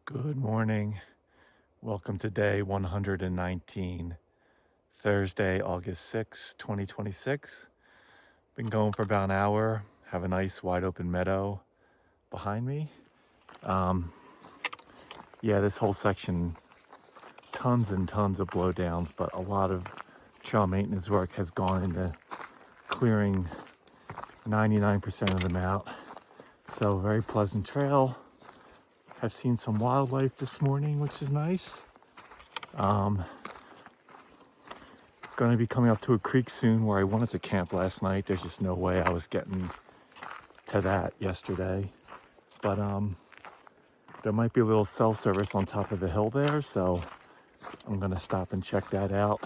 Good morning. Welcome to day 119, Thursday, August 6, 2026. Been going for about an hour. Have a nice wide open meadow behind me. This whole section, tons and tons of blowdowns, but a lot of trail maintenance work has gone into clearing 99% of them out. So very pleasant trail. Have seen some wildlife this morning, which is nice. Going to be coming up to a creek soon where I wanted to camp last night. There's just no way I was getting to that yesterday. But there might be a little cell service on top of the hill there, so I'm going to stop and check that out.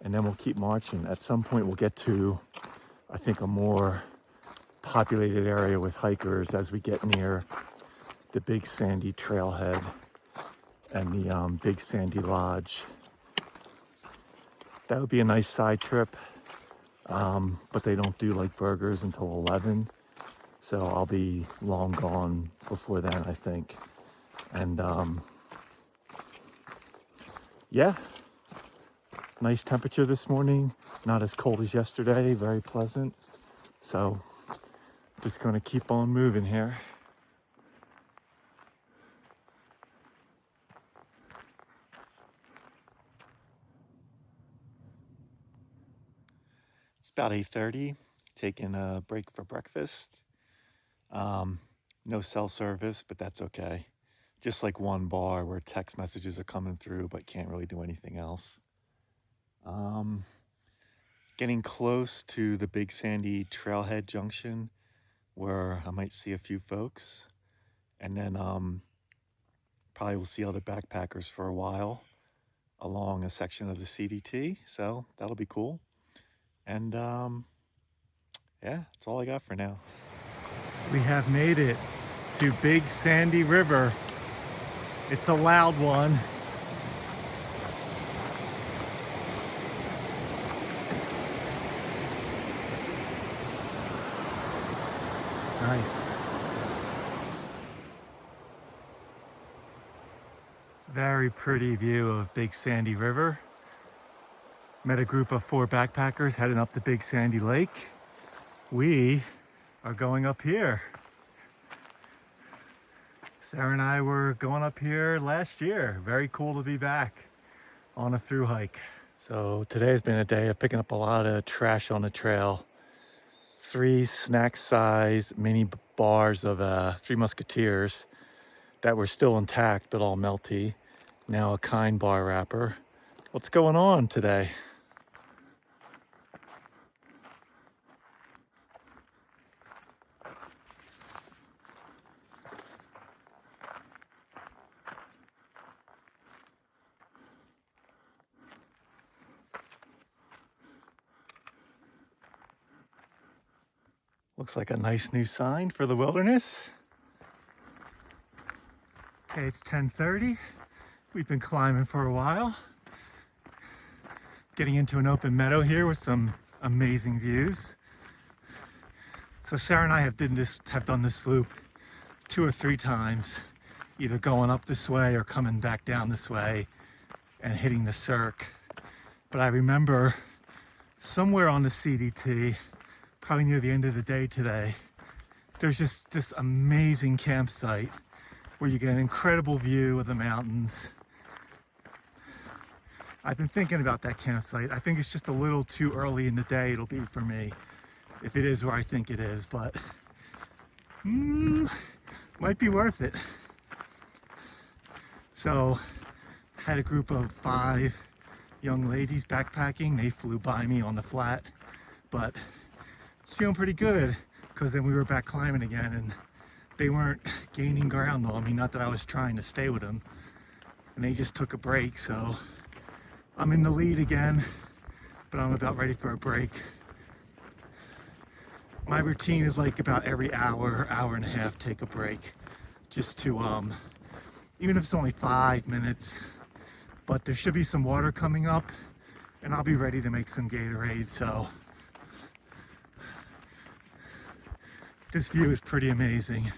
And then we'll keep marching. At some point we'll get to, I think, a more populated area with hikers as we get near the Big Sandy Trailhead and the Big Sandy Lodge. That would be a nice side trip, but they don't do like burgers until 11, so I'll be long gone before then, I think. And nice temperature this morning, not as cold as yesterday, very pleasant. So just gonna keep on moving here. It's about 8:30, taking a break for breakfast. No cell service, but that's okay. Just like one bar where text messages are coming through, but can't really do anything else. Getting close to the Big Sandy Trailhead Junction where I might see a few folks. And then probably will see other backpackers for a while along a section of the CDT. So that'll be cool. And that's all I got for now. We have made it to Big Sandy River. It's a loud one. Nice. Very pretty view of Big Sandy River. Met a group of 4 backpackers heading up the Big Sandy Lake. We are going up here. Sarah and I were going up here last year. Very cool to be back on a thru hike. So today's been a day of picking up a lot of trash on the trail. 3 snack size mini bars of Three Musketeers that were still intact but all melty. Now a Kind bar wrapper. What's going on today? Looks like a nice new sign for the wilderness. Okay, it's 10:30. We've been climbing for a while. Getting into an open meadow here with some amazing views. So Sarah and I have done this loop 2 or 3 times, either going up this way or coming back down this way and hitting the cirque. But I remember somewhere on the CDT, probably near the end of the day today, there's just this amazing campsite where you get an incredible view of the mountains. I've been thinking about that campsite. I think it's just a little too early in the day it'll be for me, if it is where I think it is, but might be worth it. So had a group of 5 young ladies backpacking. They flew by me on the flat, but it's feeling pretty good because then we were back climbing again and they weren't gaining ground on me. Not that I was trying to stay with them, and they just took a break. So I'm in the lead again, but I'm about ready for a break. My routine is like about every hour and a half, take a break, just to even if it's only 5 minutes. But there should be some water coming up and I'll be ready to make some Gatorade. So this view is pretty amazing.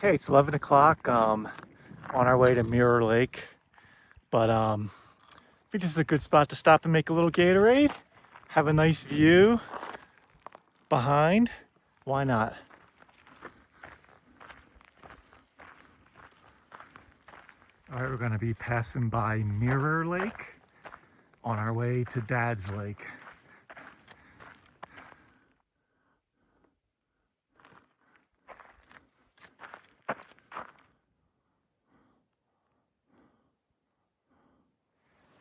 Okay, it's 11 o'clock, on our way to Mirror Lake, but I think this is a good spot to stop and make a little Gatorade, have a nice view behind. Why not? All right, we're gonna be passing by Mirror Lake on our way to Dad's Lake.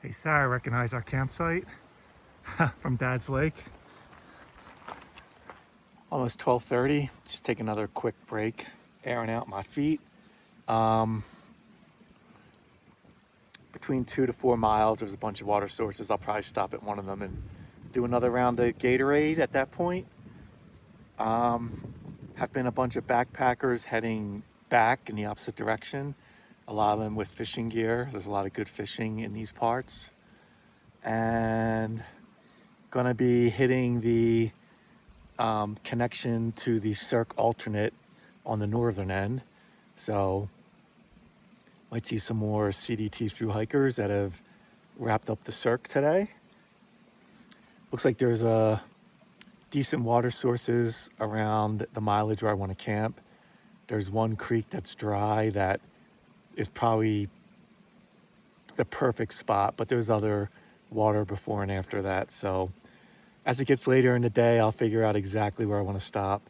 Hey Sarah, recognize our campsite from Dad's Lake? Almost 12:30, just take another quick break, airing out my feet. Between 2 to 4 miles, there's a bunch of water sources. I'll probably stop at one of them and do another round of Gatorade at that point. Have been a bunch of backpackers heading back in the opposite direction. A lot of them with fishing gear. There's a lot of good fishing in these parts. And gonna be hitting the connection to the Cirque alternate on the northern end. So might see some more CDT thru-hikers that have wrapped up the Cirque today. Looks like there's a decent water sources around the mileage where I want to camp. There's one creek that's dry that is probably the perfect spot, but there's other water before and after that. So as it gets later in the day, I'll figure out exactly where I want to stop,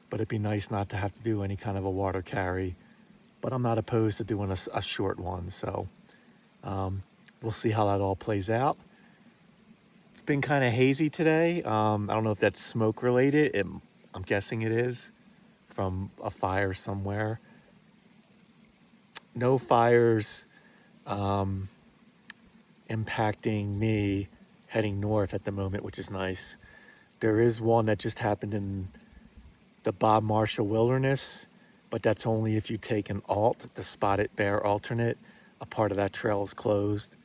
but it'd be nice not to have to do any kind of a water carry, but I'm not opposed to doing a short one. So we'll see how that all plays out. It's been kind of hazy today. I don't know if that's smoke related. I'm guessing it is from a fire somewhere. No fires impacting me heading north at the moment, which is nice. There is one that just happened in the Bob Marshall Wilderness, but that's only if you take an alt, the Spotted Bear alternate. A part of that trail is closed,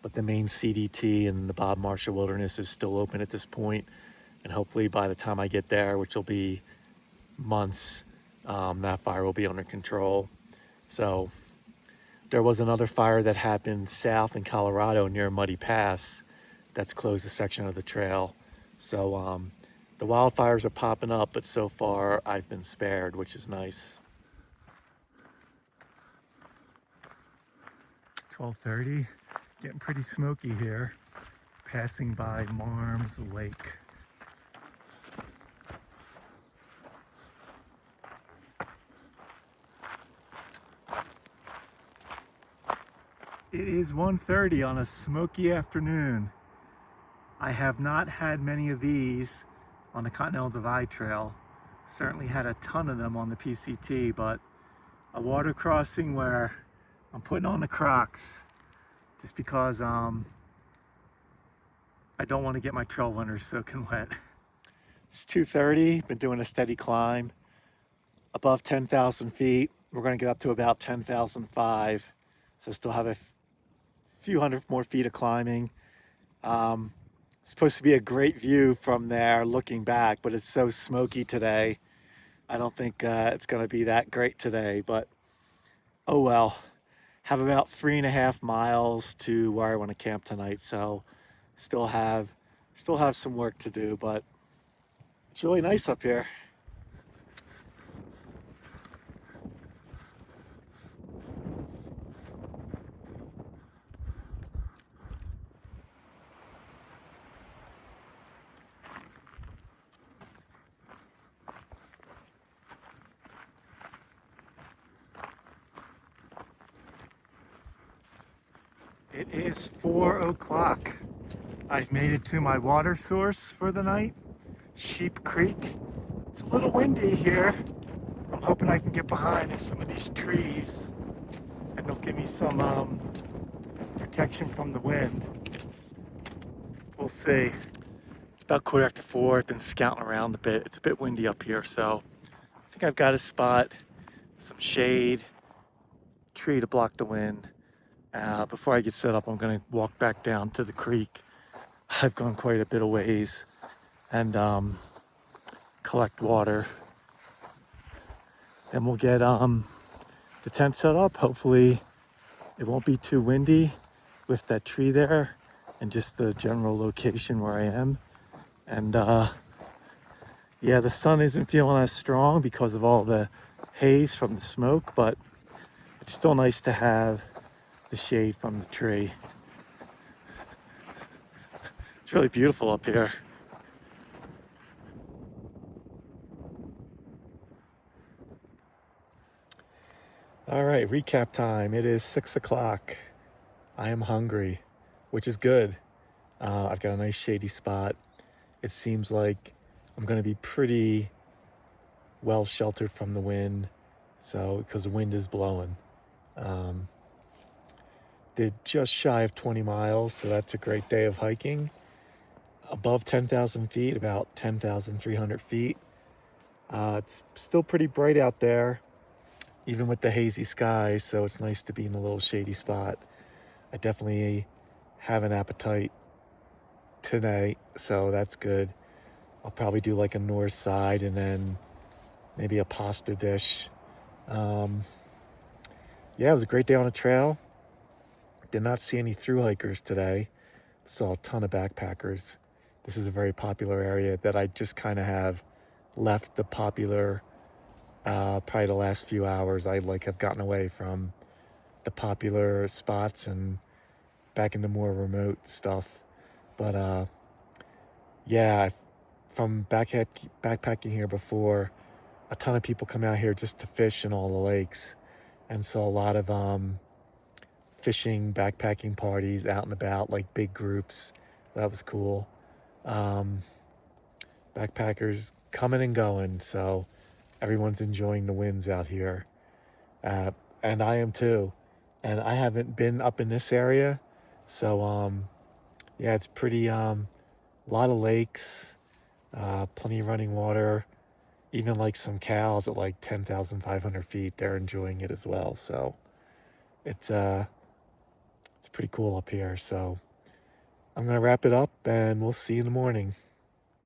but the main CDT in the Bob Marshall Wilderness is still open at this point. And hopefully by the time I get there, which will be months, that fire will be under control. So there was another fire that happened south in Colorado near Muddy Pass that's closed a section of the trail. So the wildfires are popping up, but so far I've been spared, which is nice. It's 12:30, getting pretty smoky here, passing by Marms Lake. It is 1:30 on a smoky afternoon. I have not had many of these on the Continental Divide Trail. Certainly had a ton of them on the PCT, but a water crossing where I'm putting on the Crocs just because I don't want to get my trail runners soaking wet. It's 2:30, been doing a steady climb. Above 10,000 feet, we're going to get up to about 10,005. So still have a few hundred more feet of climbing. Supposed to be a great view from there looking back, but it's so smoky today. I don't think it's going to be that great today, but oh well. Have about 3.5 miles to where I want to camp tonight, so still have some work to do, but it's really nice up here. It is 4 o'clock. I've made it to my water source for the night, Sheep Creek. It's a little windy here. I'm hoping I can get behind some of these trees and they'll give me some protection from the wind. We'll see. It's about 4:15. I've been scouting around a bit. It's a bit windy up here, so I think I've got a spot, some shade, tree to block the wind. Before I get set up, I'm going to walk back down to the creek. I've gone quite a bit of ways and collect water. Then we'll get the tent set up. Hopefully it won't be too windy with that tree there and just the general location where I am. And yeah, the sun isn't feeling as strong because of all the haze from the smoke, but it's still nice to have the shade from the tree. It's really beautiful up here. All right, recap time. It is 6 o'clock. I am hungry, which is good. I've got a nice shady spot. It seems like I'm going to be pretty well sheltered from the wind, so because the wind is blowing. Did just shy of 20 miles, so that's a great day of hiking. Above 10,000 feet, about 10,300 feet. It's still pretty bright out there, even with the hazy skies, so it's nice to be in a little shady spot. I definitely have an appetite today, so that's good. I'll probably do like a north side and then maybe a pasta dish. Yeah, it was a great day on the trail. Did not see any thru-hikers today. Saw a ton of backpackers. This is a very popular area that I just kind of have left the popular, probably the last few hours. I have gotten away from the popular spots and back into more remote stuff. But yeah, from backpacking here before, a ton of people come out here just to fish in all the lakes. And so a lot of fishing, backpacking parties out and about, like big groups. That was cool. Backpackers coming and going, so everyone's enjoying the winds out here. And I am too. And I haven't been up in this area, so yeah, it's pretty, a lot of lakes, plenty of running water, even like some cows at like 10,500 feet, they're enjoying it as well. So it's pretty cool up here. So I'm going to wrap it up and we'll see you in the morning.